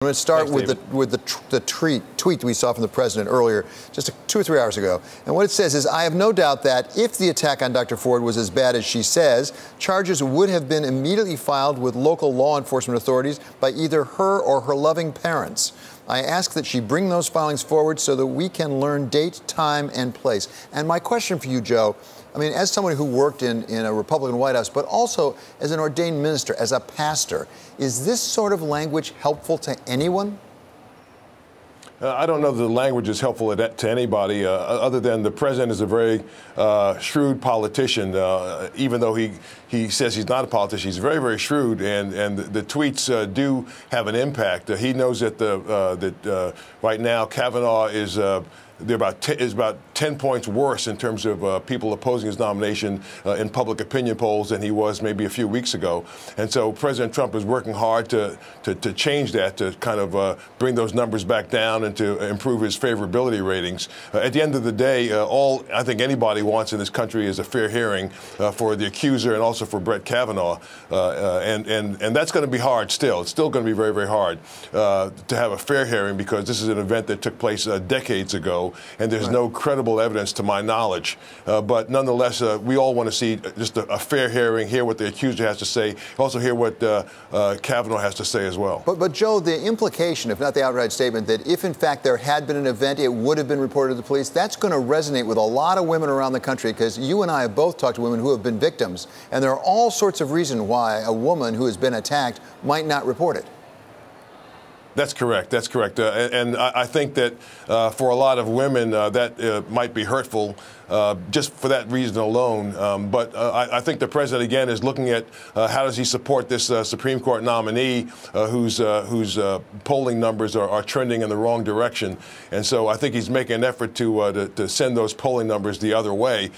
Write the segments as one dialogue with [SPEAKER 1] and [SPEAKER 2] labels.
[SPEAKER 1] I'm going to start with the tweet we saw from the president earlier, just 2 or 3 hours ago. And what it says is, I have no doubt that if the attack on Dr. Ford was as bad as she says, charges would have been immediately filed with local law enforcement authorities by either her or her loving parents. I ask that she bring those filings forward so that we can learn date, time, and place. And my question for you, Joe, I mean, as someone who worked in a Republican White House, but also as an ordained minister, as a pastor, is this sort of language helpful to anyone?
[SPEAKER 2] I don't know that the language is helpful to anybody, other than the president is a very shrewd politician. Even though he says he's not a politician, he's very, very shrewd, and the tweets do have an impact. He knows that right now Kavanaugh is about 10 points worse in terms of people opposing his nomination in public opinion polls than he was maybe a few weeks ago. And so President Trump is working hard to change that, to kind of bring those numbers back down and to improve his favorability ratings. At the end of the day, all I think anybody wants in this country is a fair hearing for the accuser and also for Brett Kavanaugh. And that's going to be hard still. It's still going to be very, very hard to have a fair hearing, because this is an event that took place decades ago. And there's no credible evidence to my knowledge. But nonetheless, we all want to see just a fair hearing, hear what the accuser has to say, also hear what Kavanaugh has to say as well.
[SPEAKER 1] But Joe, the implication, if not the outright statement, that if in fact there had been an event, it would have been reported to the police, that's going to resonate with a lot of women around the country, because you and I have both talked to women who have been victims. And there are all sorts of reasons why a woman who has been attacked might not report it.
[SPEAKER 2] That's correct. That's correct. And I think that for a lot of women, that might be hurtful just for that reason alone. But I think the president, again, is looking at how does he support this Supreme Court nominee whose polling numbers are trending in the wrong direction. And so I think he's making an effort to send those polling numbers the other way.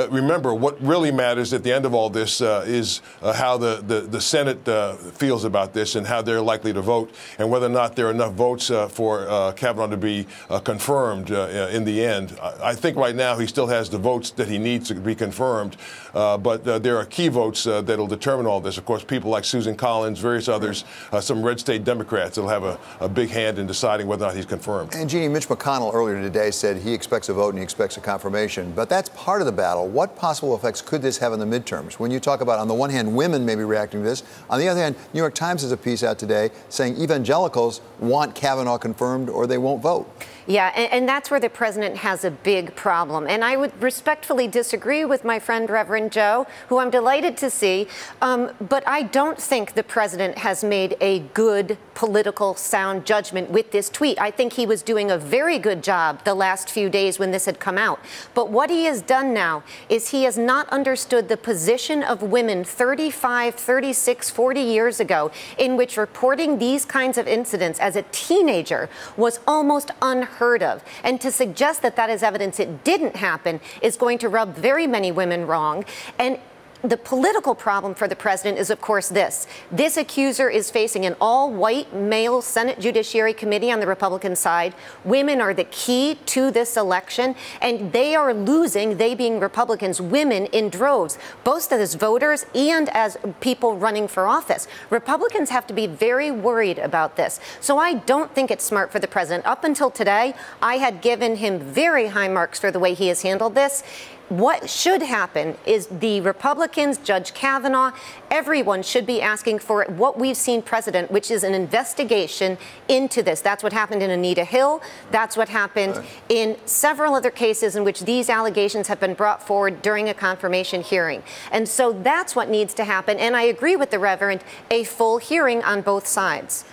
[SPEAKER 2] Remember, what really matters at the end of all this is how the Senate feels about this and how they're likely to vote, and whether or not there are enough votes for Kavanaugh to be confirmed in the end. I think right now he still has the votes that he needs to be confirmed, but there are key votes that will determine all this. Of course, people like Susan Collins, various others, some red state Democrats that will have a big hand in deciding whether or not he's confirmed.
[SPEAKER 1] And Jeanne, Mitch McConnell earlier today said he expects a vote and he expects a confirmation. But that's part of the battle. What possible effects could this have in the midterms? When you talk about, on the one hand, women may be reacting to this. On the other hand, New York Times has a piece out today saying evangelicals want Kavanaugh confirmed or they won't vote.
[SPEAKER 3] Yeah, and that's where the president has a big problem. And I would respectfully disagree with my friend Reverend Joe, who I'm delighted to see. But I don't think the president has made a good political sound judgment with this tweet. I think he was doing a very good job the last few days when this had come out. But what he has done now is he has not understood the position of women 35, 36, 40 years ago, in which reporting these kinds of incidents as a teenager was almost unheard of. And to suggest that that is evidence it didn't happen is going to rub very many women wrong. And the political problem for the president is, of course, this. This accuser is facing an all-white male Senate Judiciary Committee on the Republican side. Women are the key to this election, and they are losing, they being Republicans, women in droves, both as voters and as people running for office. Republicans have to be very worried about this. So I don't think it's smart for the president. Up until today, I had given him very high marks for the way he has handled this. What should happen is the Republicans, Judge Kavanaugh, everyone should be asking for what we've seen precedent, which is an investigation into this. That's what happened in Anita Hill. That's what happened in several other cases in which these allegations have been brought forward during a confirmation hearing. And so that's what needs to happen. And I agree with the Reverend, a full hearing on both sides.